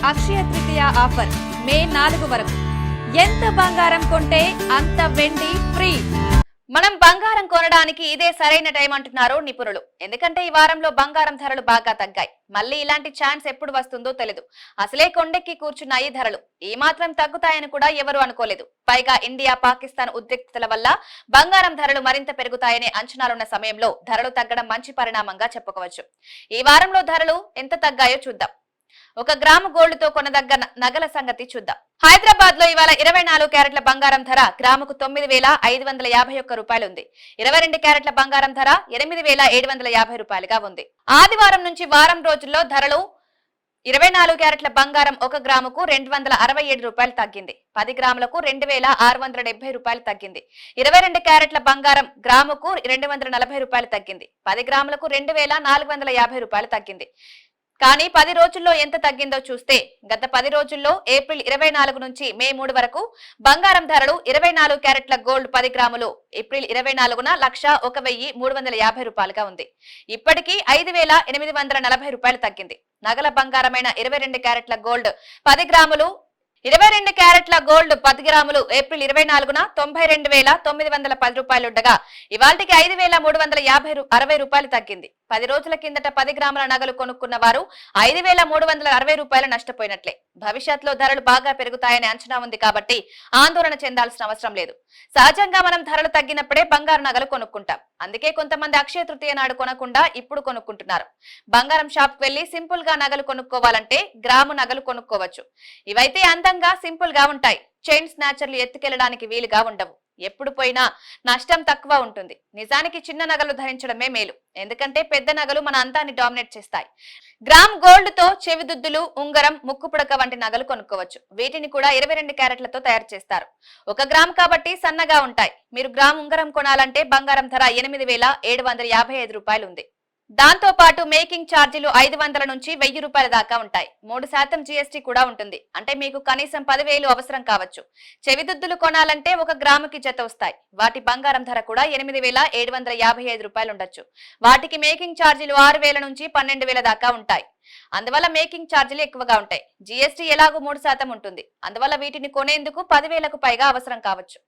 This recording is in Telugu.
అక్షయ తృతీయ ఆఫర్ మే 4 వరకు. ఎంత బంగారం కొంటే అంత వెండి ఫ్రీ. మనం బంగారం కొనడానికి ఇదే సరైన టైం అంటున్నారు నిపుణులు. ఎందుకంటే ఈ వారంలో బంగారం ధరలు బాగా తగ్గాయి. మళ్ళీ ఇలాంటి ఛాన్స్ ఎప్పుడు వస్తుందో తెలియదు. అసలే కొండెక్కి కూర్చున్నాయి ధరలు. ఈ మాత్రం తగ్గుతాయని కూడా ఎవరు అనుకోలేదు. పైగా ఇండియా పాకిస్తాన్ ఉద్రిక్తతల వల్ల బంగారం ధరలు మరింత పెరుగుతాయనే అంచనాలున్న సమయంలో ధరలు తగ్గడం మంచి పరిణామంగా చెప్పుకోవచ్చు. ఈ వారంలో ధరలు ఎంత తగ్గాయో చూద్దాం. ఒక గ్రాము గోల్డ్ తో కొనదగ్గ నగల సంగతి చూద్దాం. హైదరాబాద్ లో ఇవాళ 24 క్యారెట్ల బంగారం ధర గ్రాముకు 9,551 రూపాయలు ఉంది. 22 క్యారెట్ల బంగారం ధర 8,750 రూపాయలుగా ఉంది. ఆదివారం నుంచి వారం రోజుల్లో ధరలు 24 క్యారెట్ల బంగారం 1 గ్రాముకు 267 రూపాయలు తగ్గింది. 10 గ్రాములకు 2,670 రూపాయలు తగ్గింది. 22 క్యారెట్ల బంగారం గ్రాముకు 240 రూపాయలు తగ్గింది. 10 గ్రాములకు 2,450 రూపాయలు తగ్గింది. కానీ 10 రోజుల్లో ఎంత తగ్గిందో చూస్తే గత 10 రోజుల్లో ఏప్రిల్ 24 నుంచి మే 3 వరకు బంగారం ధరలు 24 క్యారెట్ల గోల్డ్ 10 గ్రాములు ఏప్రిల్ 24న 1,01,350 రూపాయలుగా ఉంది. ఇప్పటికీ 5,840 రూపాయలు తగ్గింది. నగల బంగారమైన 22 క్యారెట్ల గోల్డ్ 10 గ్రాములు 22 క్యారెట్ల గోల్డ్ 10 గ్రాములు ఏప్రిల్ 24న 92,910 రూపాయలుండగా ఇవాళకి 5,360 రూపాయలు తగ్గింది. 10 రోజుల కిందట 10 గ్రాముల నగలు కొనుక్కున్న వారు 5,360 రూపాయలు నష్టపోయినట్లే. భవిష్యత్తులో ధరలు బాగా పెరుగుతాయనే అంచనా ఉంది కాబట్టి ఆందోళన చెందాల్సిన అవసరం లేదు. సహజంగా మనం ధరలు తగ్గినప్పుడే బంగారు నగలు కొనుక్కుంటాం. అందుకే కొంతమంది అక్షయ తృతీయ నాడు కొనకుండా ఇప్పుడు కొనుక్కుంటున్నారు. బంగారం షాప్ వెళ్లి సింపుల్ గా నగలు కొనుక్కోవాలంటే గ్రాము నగలు కొనుక్కోవచ్చు. ఇవైతే అందంగా సింపుల్ గా ఉంటాయి. చైన్ స్నాచర్లు ఎత్తుకెళ్లడానికి వీలుగా ఉండవు. ఎప్పుడు పోయినా నష్టం తక్కువ ఉంటుంది. నిజానికి చిన్న నగలు ధరించడమే మేలు. ఎందుకంటే పెద్ద నగలు మన అందాన్ని డామినేట్ చేస్తాయి. గ్రామ్ గోల్డ్ తో చెవిదుద్దులు, ఉంగరం, ముక్కు పుడక వంటి నగలు కొనుక్కోవచ్చు. వీటిని కూడా 22 క్యారెట్లతో తయారు చేస్తారు. 1 గ్రామ్ కాబట్టి సన్నగా ఉంటాయి. మీరు గ్రామ్ ఉంగరం కొనాలంటే బంగారం ధర 8,755 రూపాయలు ఉంది. దాంతో పాటు మేకింగ్ ఛార్జీలు 500 నుంచి 1000 రూపాయల దాకా ఉంటాయి. 3% జీఎస్టీ కూడా ఉంటుంది. అంటే మీకు కనీసం 10,000 అవసరం కావచ్చు. చెవిదుద్దులు కొనాలంటే 1 గ్రాముకి జత వస్తాయి. వాటి బంగారం ధర కూడా 8,755 రూపాయలు ఉండొచ్చు. వాటికి మేకింగ్ ఛార్జీలు 6,000 నుంచి 12,000 దాకా ఉంటాయి. అందువల్ల మేకింగ్ ఛార్జీలు ఎక్కువగా ఉంటాయి. జీఎస్టీ ఎలాగూ 3% ఉంటుంది. అందువల్ల వీటిని కొనేందుకు 10,000కు పైగా అవసరం కావచ్చు.